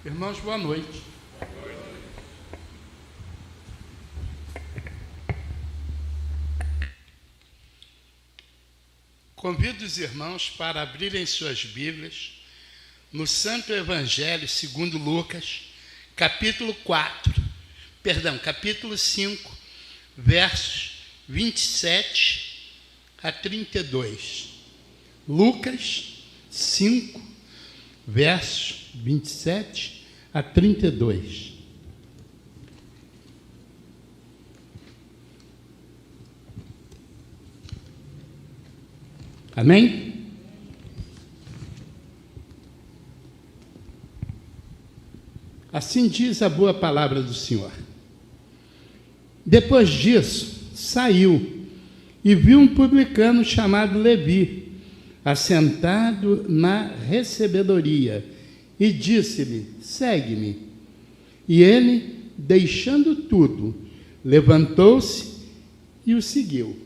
Irmãos, boa noite. Convido os irmãos para abrirem suas Bíblias no Santo Evangelho segundo Lucas, capítulo 5, versos 27 a 32. Lucas 5, versos 27 a 32. Amém? Assim diz a boa palavra do Senhor. Depois disso, saiu e viu um publicano chamado Levi, assentado na recebedoria, e disse-lhe: segue-me. E ele, deixando tudo, levantou-se e o seguiu.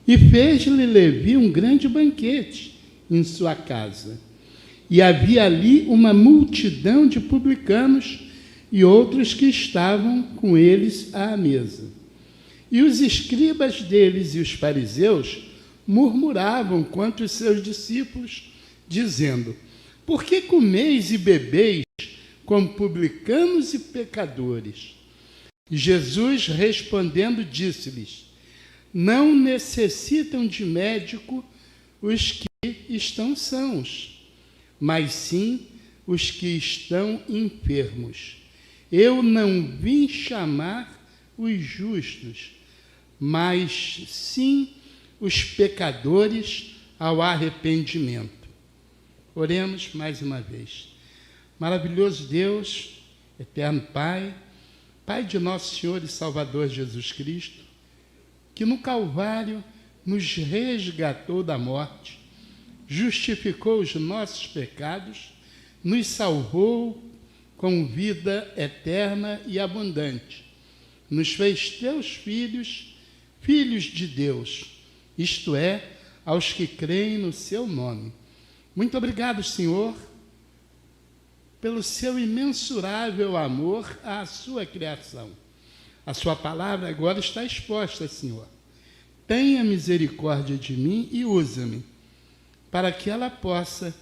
E fez-lhe Levi um grande banquete em sua casa. E havia ali uma multidão de publicanos e outros que estavam com eles à mesa. E os escribas deles e os fariseus murmuravam contra os seus discípulos, dizendo: por que comeis e bebeis com publicanos e pecadores? E Jesus, respondendo, disse-lhes: não necessitam de médico os que estão sãos, mas sim os que estão enfermos. Eu não vim chamar os justos, mas sim os pecadores ao arrependimento. Oremos mais uma vez. Maravilhoso Deus, eterno Pai, Pai de nosso Senhor e Salvador Jesus Cristo, que no Calvário nos resgatou da morte, justificou os nossos pecados, nos salvou com vida eterna e abundante, nos fez teus filhos, filhos de Deus, isto é, aos que creem no seu nome. Muito obrigado, Senhor, pelo seu imensurável amor à sua criação. A sua palavra agora está exposta, Senhor. Tenha misericórdia de mim e usa-me, para que ela possa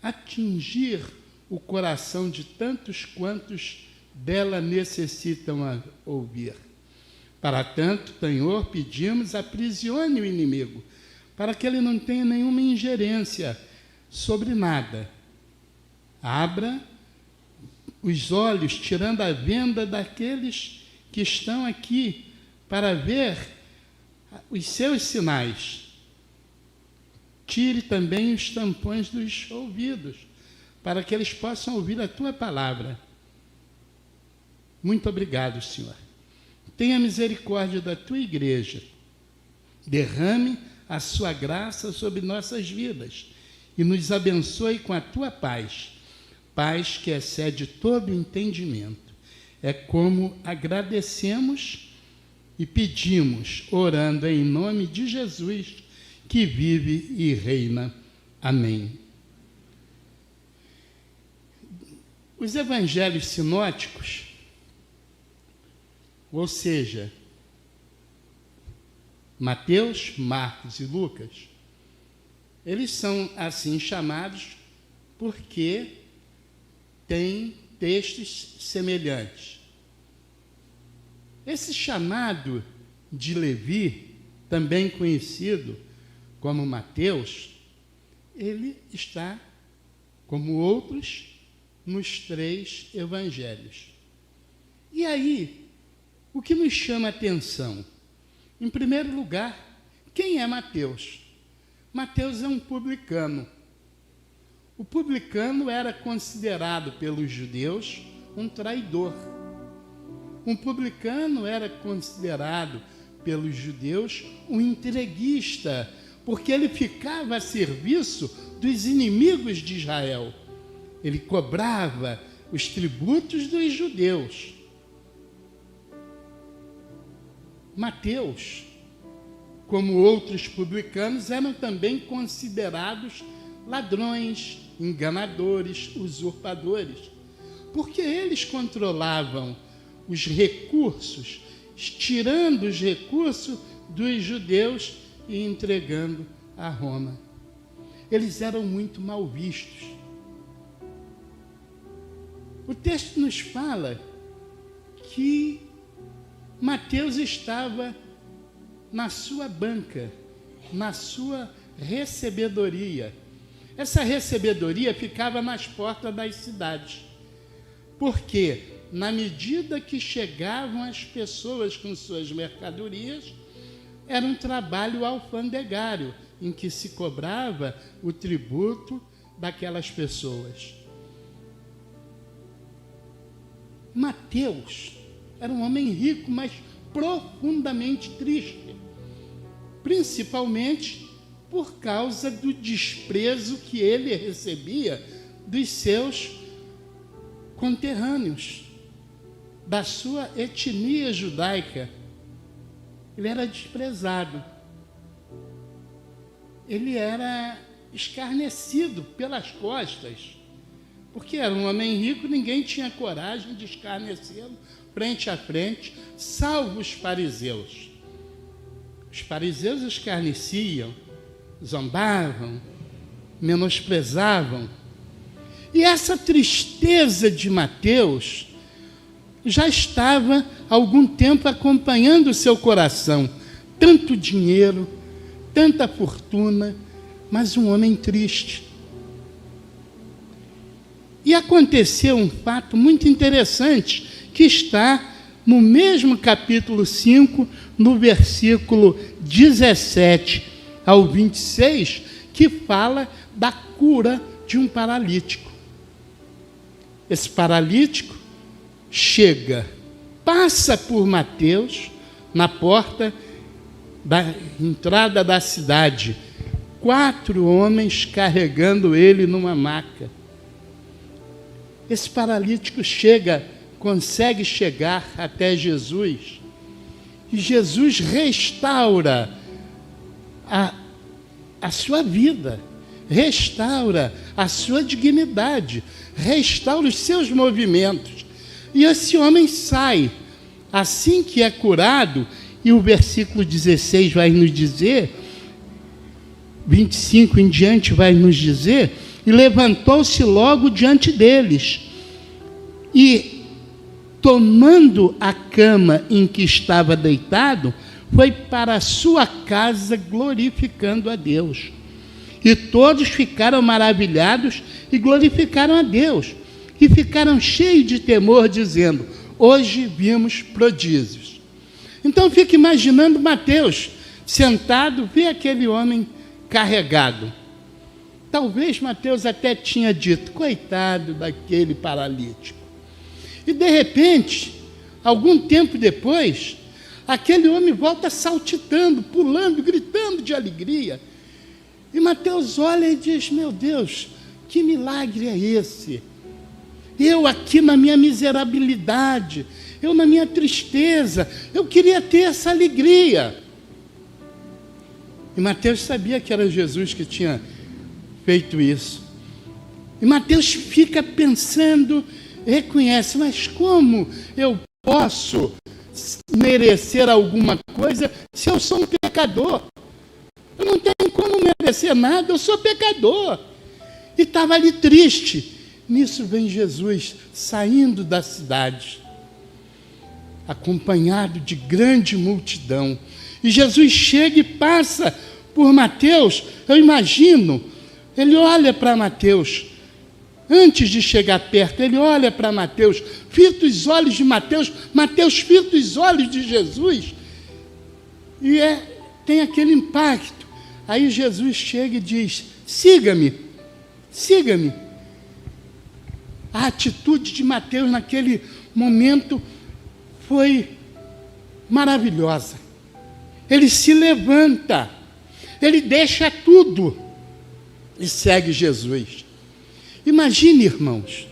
atingir o coração de tantos quantos dela necessitam ouvir. Para tanto, Senhor, pedimos, aprisione o inimigo, para que ele não tenha nenhuma ingerência sobre nada. Abra os olhos, tirando a venda daqueles que estão aqui, para ver os seus sinais. Tire também os tampões dos ouvidos, para que eles possam ouvir a tua palavra. Muito obrigado, Senhor. Tenha misericórdia da tua igreja. Derrame a sua graça sobre nossas vidas e nos abençoe com a tua paz, paz que excede todo entendimento. É como agradecemos e pedimos, orando em nome de Jesus, que vive e reina. Amém. Os evangelhos sinóticos, ou seja, Mateus, Marcos e Lucas, eles são assim chamados porque têm textos semelhantes. Esse chamado de Levi, também conhecido como Mateus, ele está, como outros, nos 3 evangelhos. E aí, o que nos chama a atenção? Em primeiro lugar, quem é Mateus? Mateus é um publicano. O publicano era considerado pelos judeus um traidor. Um publicano era considerado pelos judeus um entreguista, porque ele ficava a serviço dos inimigos de Israel. Ele cobrava os tributos dos judeus. Mateus, como outros publicanos, eram também considerados ladrões, enganadores, usurpadores. porque eles controlavam os recursos, tirando os recursos dos judeus e entregando a Roma. Eles eram muito mal vistos. O texto nos fala que Mateus estava na sua banca, na sua recebedoria. Essa recebedoria ficava nas portas das cidades. Porque, na medida que chegavam as pessoas com suas mercadorias, era um trabalho alfandegário, em que se cobrava o tributo daquelas pessoas. Mateus era um homem rico, mas profundamente triste, principalmente por causa do desprezo que ele recebia dos seus conterrâneos, da sua etnia judaica. Ele era desprezado, ele era escarnecido pelas costas, porque era um homem rico, ninguém tinha coragem de escarnecê-lo frente a frente, salvo os fariseus. Os fariseus escarneciam, zombavam, menosprezavam. E essa tristeza de Mateus já estava há algum tempo acompanhando o seu coração. Tanto dinheiro, tanta fortuna, mas um homem triste. E aconteceu um fato muito interessante, que está no mesmo capítulo 5, no versículo 17 ao 26, que fala da cura de um paralítico. Esse paralítico chega, passa por Mateus, na porta da entrada da cidade, 4 homens carregando ele numa maca. Esse paralítico chega, consegue chegar até Jesus, e Jesus restaura a sua vida, restaura a sua dignidade, restaura os seus movimentos. E esse homem sai, assim que é curado, e o versículo 16 vai nos dizer, 25 em diante vai nos dizer, e levantou-se logo diante deles, e tomando a cama em que estava deitado, foi para a sua casa glorificando a Deus. E todos ficaram maravilhados e glorificaram a Deus. E ficaram cheios de temor, dizendo: hoje vimos prodígios. Então fica imaginando Mateus sentado, vê aquele homem carregado. Talvez Mateus até tinha dito: coitado daquele paralítico. E de repente, algum tempo depois, aquele homem volta saltitando, pulando, gritando de alegria. E Mateus olha e diz: meu Deus, que milagre é esse? Eu aqui na minha miserabilidade, eu na minha tristeza, eu queria ter essa alegria. E Mateus sabia que era Jesus que tinha feito isso. E Mateus fica pensando, reconhece, mas como eu posso merecer alguma coisa se eu sou um pecador? Eu não tenho como merecer nada, eu sou pecador. E estava ali triste. Nisso vem Jesus saindo da cidade, acompanhado de grande multidão. E Jesus chega e passa por Mateus. Eu imagino, ele olha para Mateus. Antes de chegar perto, ele olha para Mateus, fita os olhos de Mateus, Mateus fita os olhos de Jesus, e tem aquele impacto. Aí Jesus chega e diz: siga-me, siga-me. A atitude de Mateus naquele momento foi maravilhosa. Ele se levanta, ele deixa tudo e segue Jesus. Imagine, irmãos,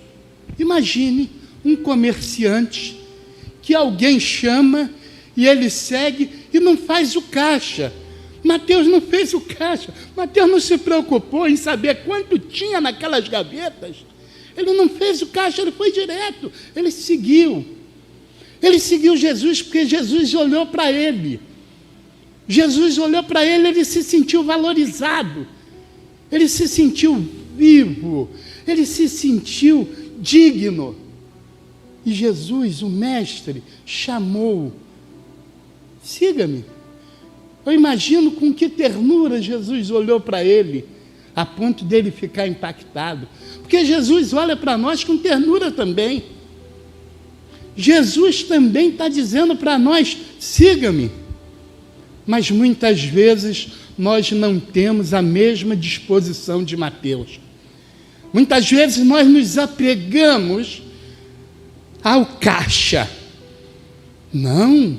imagine um comerciante que alguém chama e ele segue e não faz o caixa. Mateus não fez o caixa, Mateus não se preocupou em saber quanto tinha naquelas gavetas. Ele não fez o caixa, ele foi direto. Ele seguiu. Ele seguiu Jesus porque Jesus olhou para ele. Jesus olhou para ele, ele se sentiu valorizado. Ele se sentiu vivo. Ele se sentiu digno. E Jesus, o mestre, chamou: siga-me. Eu imagino com que ternura Jesus olhou para ele, a ponto dele ficar impactado. Porque Jesus olha para nós com ternura também. Jesus também está dizendo para nós: siga-me. Mas muitas vezes nós não temos a mesma disposição de Mateus. Muitas vezes nós nos apegamos ao caixa. Não.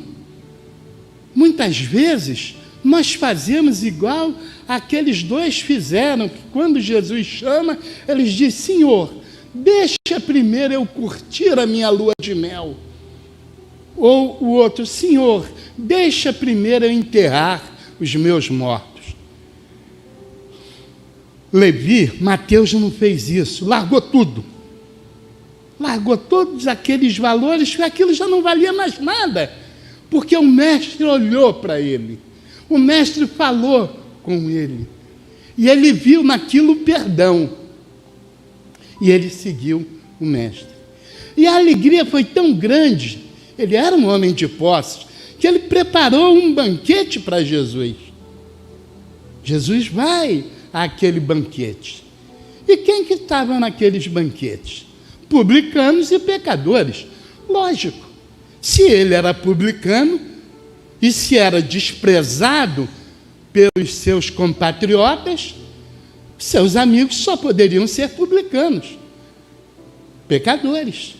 Muitas vezes nós fazemos igual aqueles dois fizeram, que quando Jesus chama, eles dizem: Senhor, deixa primeiro eu curtir a minha lua de mel. Ou o outro: Senhor, deixa primeiro eu enterrar os meus mortos. Levi, Mateus não fez isso, largou tudo. Largou todos aqueles valores, que aquilo já não valia mais nada, porque o mestre olhou para ele, o mestre falou com ele, e ele viu naquilo perdão, e ele seguiu o mestre. E a alegria foi tão grande, ele era um homem de posses, que ele preparou um banquete para Jesus. Jesus vai àquele banquete. E quem que estava naqueles banquetes? Publicanos e pecadores. Lógico, se ele era publicano e se era desprezado pelos seus compatriotas, seus amigos só poderiam ser publicanos, pecadores.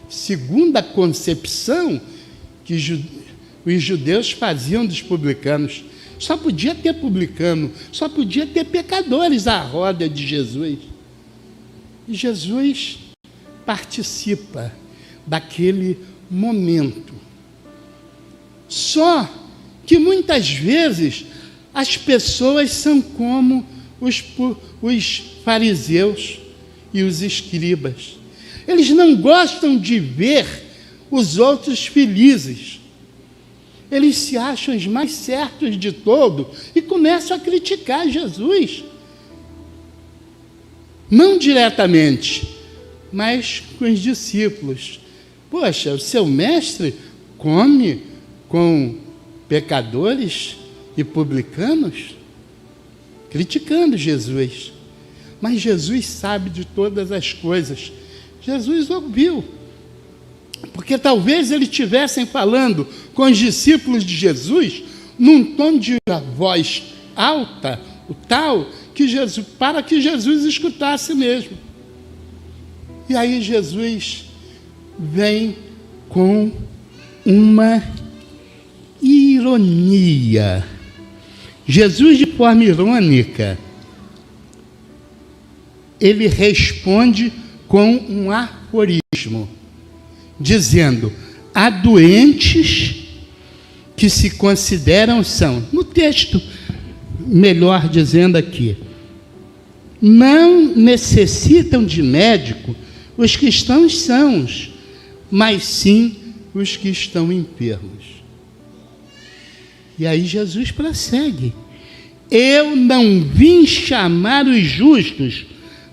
Segundo a concepção que os judeus faziam dos publicanos, só podia ter publicano, só podia ter pecadores à roda de Jesus. E Jesus participa daquele momento. Só que muitas vezes as pessoas são como os fariseus e os escribas. Eles não gostam de ver os outros felizes. Eles se acham os mais certos de todo e começam a criticar Jesus. Não diretamente, mas com os discípulos. Poxa, o seu mestre come com pecadores e publicanos? Criticando Jesus. Mas Jesus sabe de todas as coisas. Jesus ouviu. Porque talvez eles estivessem falando com os discípulos de Jesus num tom de voz alta, o tal, para que Jesus escutasse mesmo. E aí Jesus vem com uma ironia. Jesus, de forma irônica, ele responde com um aforismo, dizendo: há doentes que se consideram são, no texto, melhor dizendo aqui, não necessitam de médico os que estão sãos, mas sim os que estão enfermos. E aí Jesus prossegue: eu não vim chamar os justos,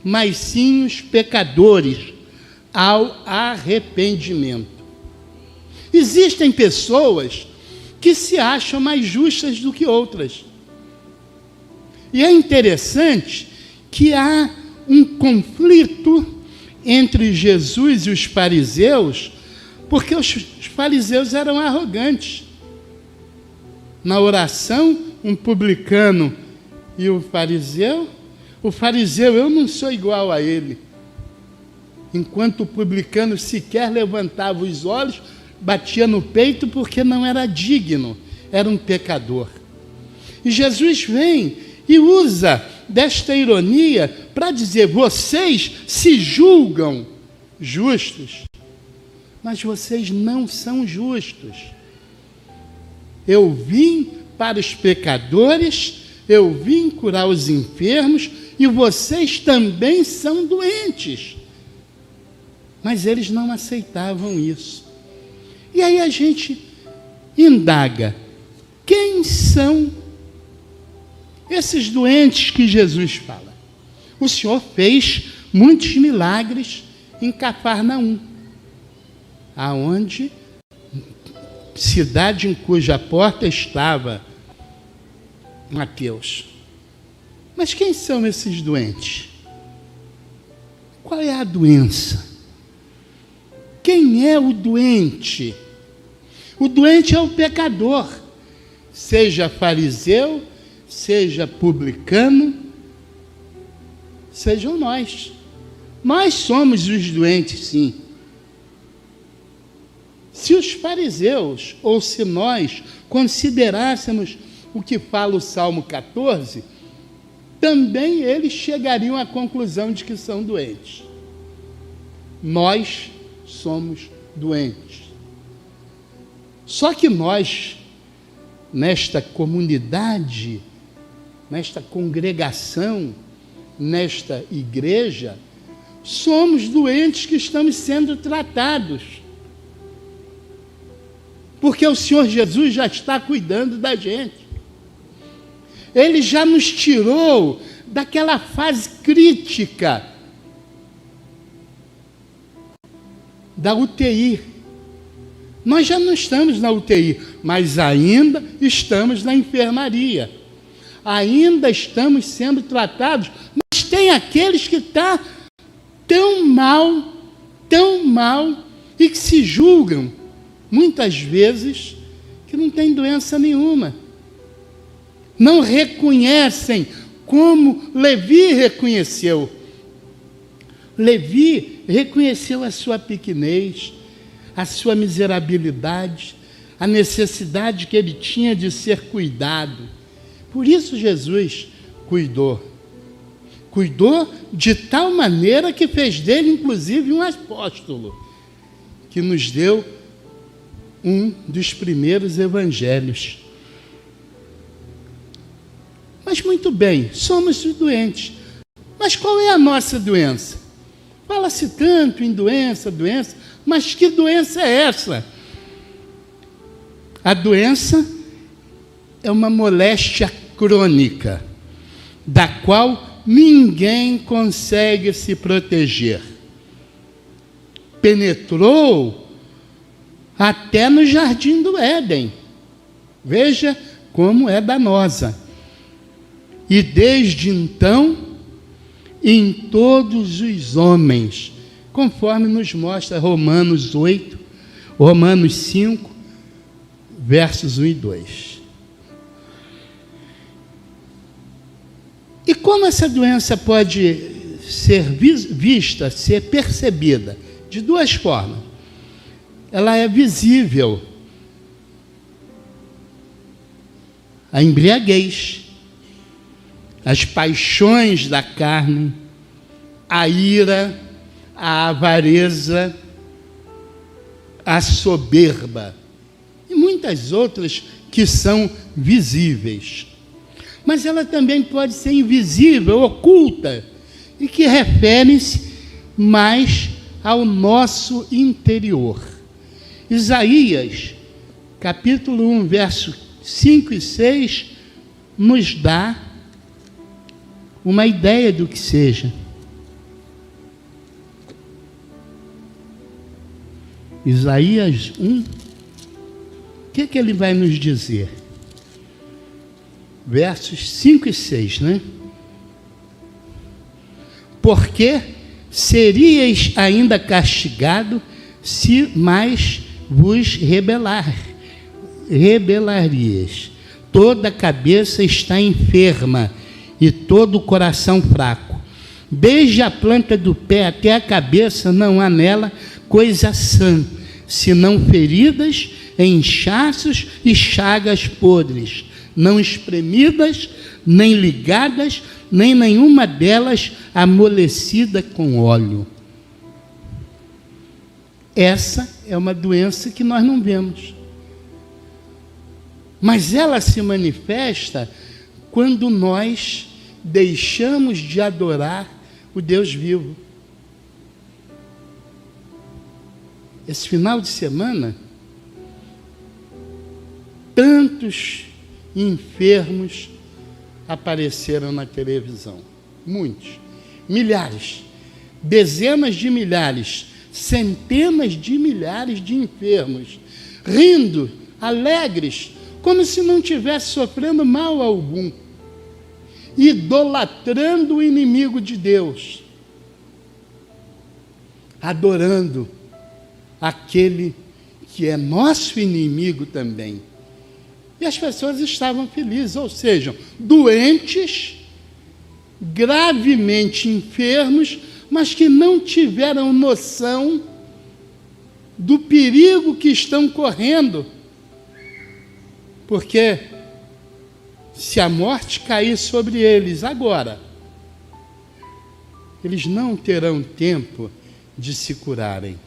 mas sim os pecadores ao arrependimento. Existem pessoas que se acham mais justas do que outras. E é interessante que há um conflito entre Jesus e os fariseus, porque os fariseus eram arrogantes. Na oração, um publicano e o fariseu, eu não sou igual a ele. Enquanto o publicano sequer levantava os olhos, batia no peito porque não era digno, era um pecador. E Jesus vem e usa desta ironia para dizer: vocês se julgam justos, mas vocês não são justos. Eu vim para os pecadores, eu vim curar os enfermos e vocês também são doentes. Mas eles não aceitavam isso. E aí a gente indaga, quem são esses doentes que Jesus fala? O Senhor fez muitos milagres em Cafarnaum, aonde cidade em cuja porta estava Mateus. Mas quem são esses doentes? Qual é a doença? Quem é o doente? O doente é o pecador, seja fariseu, seja publicano, sejam nós. Nós somos os doentes, sim. Se os fariseus, ou se nós considerássemos o que fala o Salmo 14, também eles chegariam à conclusão de que são doentes. Nós somos doentes. Só que nós, nesta comunidade, nesta congregação, nesta igreja, somos doentes que estamos sendo tratados. Porque o Senhor Jesus já está cuidando da gente. Ele já nos tirou daquela fase crítica da UTI. Nós já não estamos na UTI, mas ainda estamos na enfermaria. Ainda estamos sendo tratados, mas tem aqueles que estão tão mal, e que se julgam, muitas vezes, que não tem doença nenhuma. Não reconhecem como Levi reconheceu. Levi reconheceu a sua pequenez, a sua miserabilidade, a necessidade que ele tinha de ser cuidado. Por isso Jesus cuidou. Cuidou de tal maneira que fez dele, inclusive, um apóstolo, que nos deu um dos primeiros evangelhos. Mas muito bem, somos doentes. Mas qual é a nossa doença? Fala-se tanto em doença, mas que doença é essa? A doença é uma moléstia crônica, da qual ninguém consegue se proteger. Penetrou até no jardim do Éden. Veja como é danosa. E desde então, em todos os homens, conforme nos mostra Romanos 5, versos 1 e 2. E como essa doença pode ser vista, ser percebida? De duas formas. Ela é visível. A embriaguez, as paixões da carne, a ira, a avareza, a soberba e muitas outras que são visíveis. Mas ela também pode ser invisível, oculta, e que refere-se mais ao nosso interior. Isaías, capítulo 1, versos 5 e 6, nos dá uma ideia do que seja. Isaías 1, o que ele vai nos dizer? Versos 5 e 6, né? Porque seríeis ainda castigado se mais vos rebelarias. Toda a cabeça está enferma e todo o coração fraco. Desde a planta do pé até a cabeça não há nela coisa sã, senão feridas, inchaços e chagas podres, não espremidas, nem ligadas, nem nenhuma delas amolecida com óleo. Essa é uma doença que nós não vemos. Mas ela se manifesta quando nós deixamos de adorar o Deus vivo. Esse final de semana, tantos enfermos apareceram na televisão. Muitos. Milhares. Dezenas de milhares. Centenas de milhares de enfermos. Rindo, alegres, como se não estivesse sofrendo mal algum. Idolatrando o inimigo de Deus. Adorando aquele que é nosso inimigo também. E as pessoas estavam felizes, ou seja, doentes, gravemente enfermos, mas que não tiveram noção do perigo que estão correndo. Porque se a morte cair sobre eles agora, eles não terão tempo de se curarem.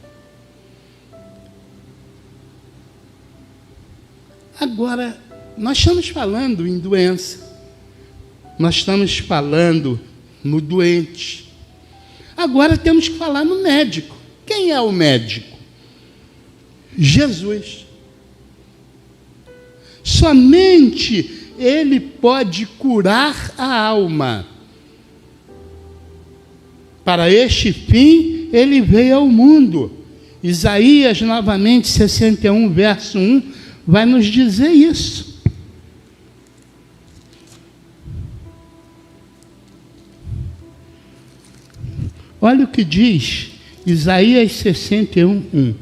Agora, nós estamos falando em doença, nós estamos falando no doente. Agora temos que falar no médico. Quem é o médico? Jesus. Somente Ele pode curar a alma. Para este fim, Ele veio ao mundo. Isaías, novamente, 61, verso 1, vai nos dizer isso. Olha o que diz Isaías 61, 1.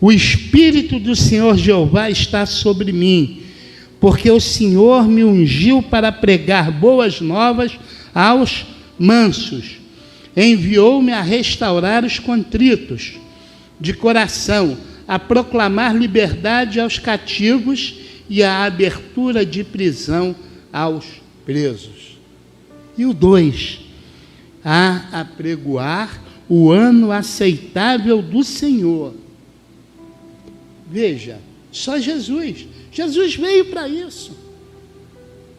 O Espírito do Senhor Jeová está sobre mim, porque o Senhor me ungiu para pregar boas novas aos mansos. Enviou-me a restaurar os contritos de coração, a proclamar liberdade aos cativos e a abertura de prisão aos presos. E o 2, a apregoar o ano aceitável do Senhor. Veja, só Jesus. Jesus veio para isso.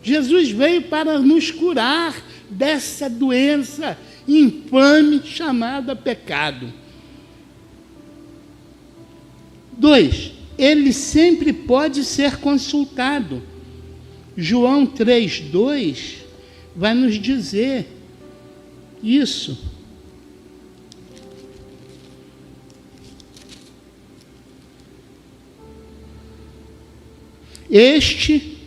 Jesus veio para nos curar dessa doença infame chamada pecado. 2, ele sempre pode ser consultado. João 3:2 vai nos dizer isso. Este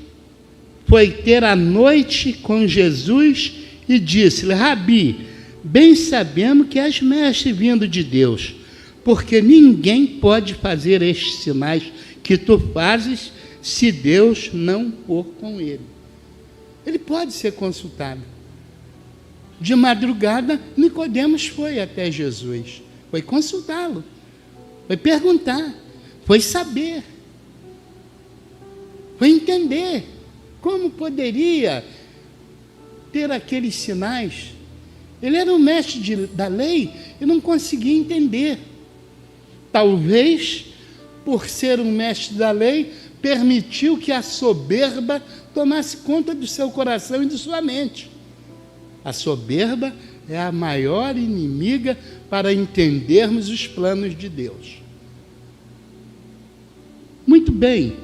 foi ter a noite com Jesus e disse-lhe: Rabi, bem sabemos que és mestre vindo de Deus, porque ninguém pode fazer estes sinais que tu fazes se Deus não for com ele. Ele pode ser consultado. De madrugada, Nicodemos foi até Jesus, foi consultá-lo, foi perguntar, foi saber, foi entender como poderia ter aqueles sinais. Ele era um mestre da lei e não conseguia entender. Talvez, por ser um mestre da lei, permitiu que a soberba tomasse conta do seu coração e de sua mente. A soberba é a maior inimiga para entendermos os planos de Deus. Muito bem.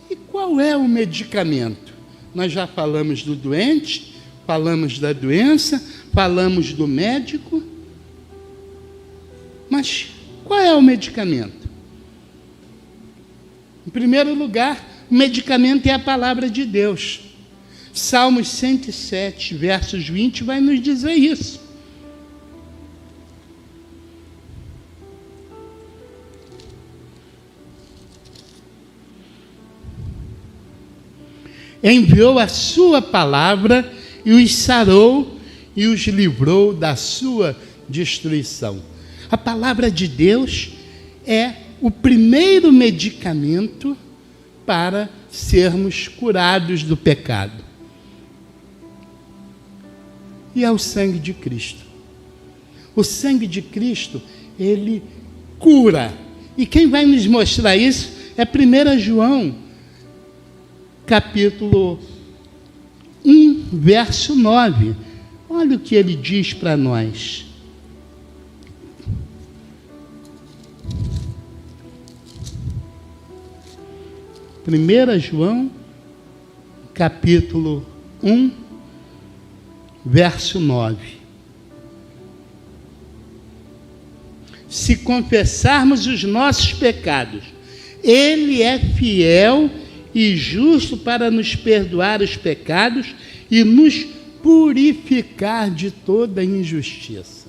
E qual é o medicamento? Nós já falamos do doente, falamos da doença, falamos do médico. Mas qual é o medicamento? Em primeiro lugar, o medicamento é a palavra de Deus. Salmos 107, versos 20, vai nos dizer isso. Enviou a sua palavra e os sarou e os livrou da sua destruição. A palavra de Deus é o primeiro medicamento para sermos curados do pecado. E é o sangue de Cristo. O sangue de Cristo, ele cura. E quem vai nos mostrar isso é 1 João, capítulo 1, verso 9. Olha o que ele diz para nós. Primeira João, capítulo 1, verso 9. Se confessarmos os nossos pecados, Ele é fiel e justo para nos perdoar os pecados e nos purificar de toda injustiça.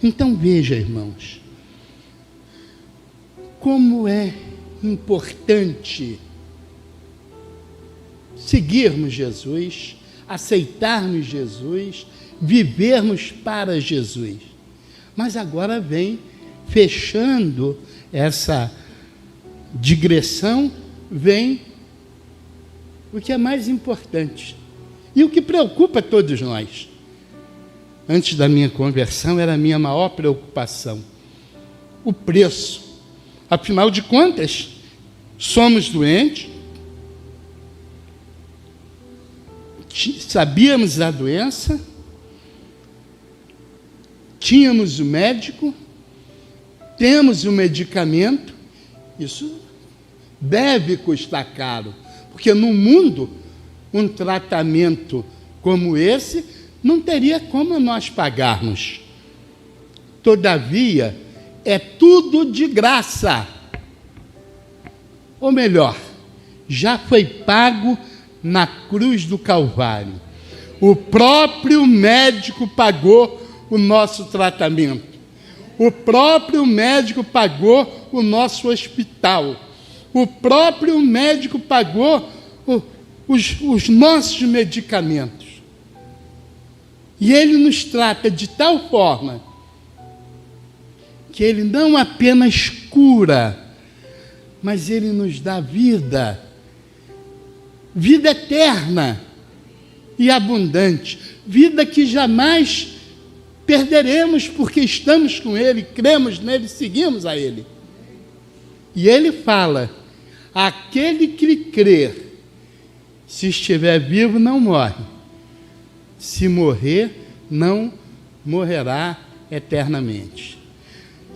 Então veja, irmãos, como é importante seguirmos Jesus, aceitarmos Jesus, vivermos para Jesus. Mas agora vem, fechando essa digressão, vem o que é mais importante e o que preocupa todos nós. Antes da minha conversão, era a minha maior preocupação: o preço. Afinal de contas, somos doentes, sabíamos da doença, tínhamos o médico, temos o medicamento. Isso deve custar caro, porque no mundo um tratamento como esse não teria como nós pagarmos. Todavia, é tudo de graça. Ou melhor, já foi pago na cruz do Calvário. O próprio médico pagou o nosso tratamento. O próprio médico pagou o nosso hospital. O próprio médico pagou os nossos medicamentos. E ele nos trata de tal forma que ele não apenas cura, mas ele nos dá vida, vida eterna e abundante, vida que jamais perderemos, porque estamos com ele, cremos nele, seguimos a ele. E ele fala: aquele que crer, se estiver vivo, não morre. Se morrer, não morrerá eternamente.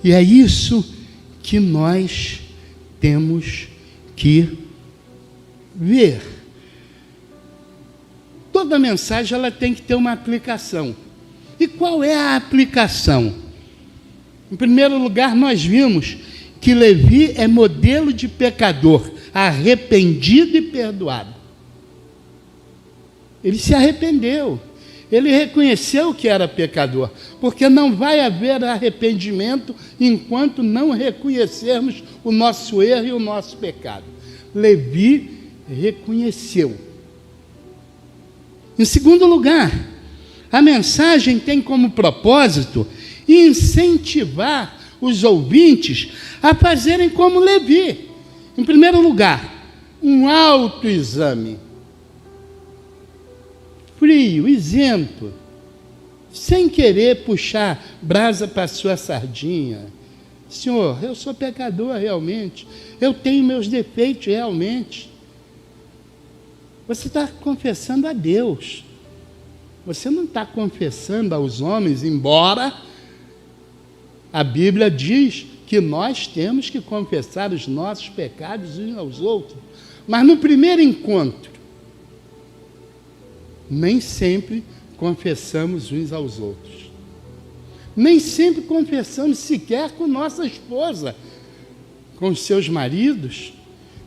E é isso que nós temos que ver. Toda mensagem ela tem que ter uma aplicação. E qual é a aplicação? Em primeiro lugar, nós vimos que Levi é modelo de pecador, arrependido e perdoado. Ele se arrependeu. Ele reconheceu que era pecador, porque não vai haver arrependimento enquanto não reconhecermos o nosso erro e o nosso pecado. Levi reconheceu. Em segundo lugar, a mensagem tem como propósito incentivar os ouvintes a fazerem como Levi. Em primeiro lugar, um autoexame. Frio, isento, sem querer puxar brasa para a sua sardinha. Senhor, eu sou pecador realmente, eu tenho meus defeitos realmente. Você está confessando a Deus, você não está confessando aos homens, embora a Bíblia diz que nós temos que confessar os nossos pecados uns aos outros. Mas no primeiro encontro, nem sempre confessamos uns aos outros. Nem sempre confessamos sequer com nossa esposa, com seus maridos,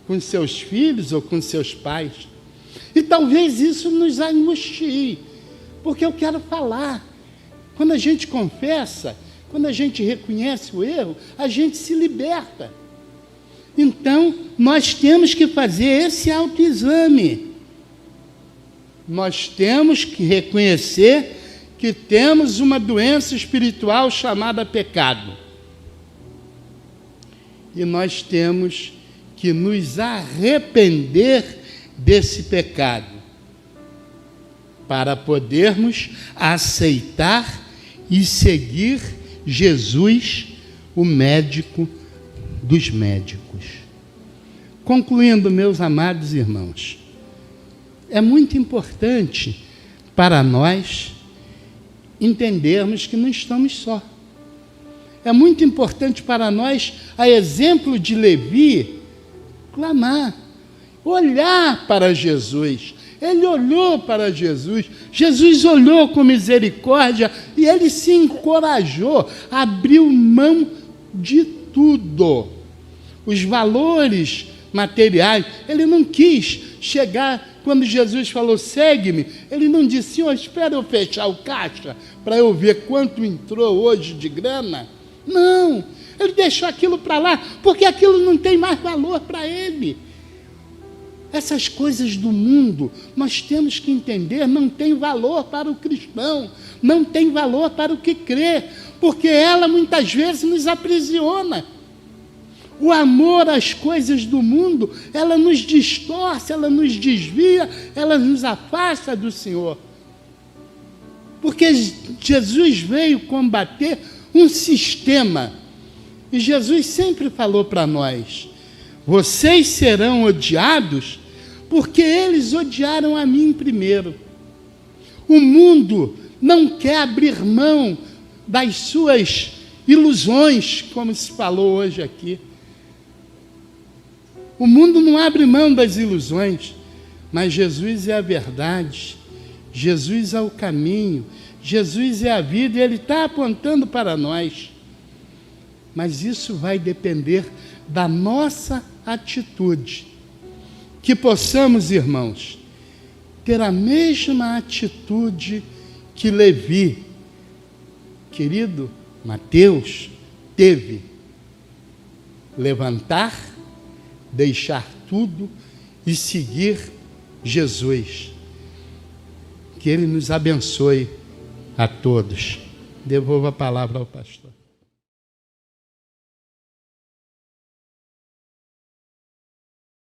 com seus filhos ou com seus pais. E talvez isso nos angustie, porque eu quero falar. Quando a gente confessa, quando a gente reconhece o erro, a gente se liberta. Então, nós temos que fazer esse autoexame. Nós temos que reconhecer que temos uma doença espiritual chamada pecado. E nós temos que nos arrepender desse pecado, para podermos aceitar e seguir Jesus, o médico dos médicos. Concluindo, meus amados irmãos, é muito importante para nós entendermos que não estamos só. É muito importante para nós, a exemplo de Levi, clamar, olhar para Jesus. Ele olhou para Jesus, Jesus olhou com misericórdia e ele se encorajou, abriu mão de tudo. Os valores materiais, ele não quis chegar, quando Jesus falou, segue-me, ele não disse, Senhor, espera eu fechar o caixa para eu ver quanto entrou hoje de grana. Não, ele deixou aquilo para lá, porque aquilo não tem mais valor para ele. Essas coisas do mundo, nós temos que entender, não tem valor para o cristão, não tem valor para o que crê, porque ela muitas vezes nos aprisiona. O amor às coisas do mundo, ela nos distorce, ela nos desvia, ela nos afasta do Senhor. Porque Jesus veio combater um sistema, e Jesus sempre falou para nós, vocês serão odiados porque eles odiaram a mim primeiro. O mundo não quer abrir mão das suas ilusões, como se falou hoje aqui. O mundo não abre mão das ilusões, mas Jesus é a verdade, Jesus é o caminho, Jesus é a vida e Ele está apontando para nós. Mas isso vai depender da nossa atitude. Que possamos, irmãos, ter a mesma atitude que Levi, querido Mateus, teve. Levantar, deixar tudo e seguir Jesus. Que Ele nos abençoe a todos. Devolvo a palavra ao pastor.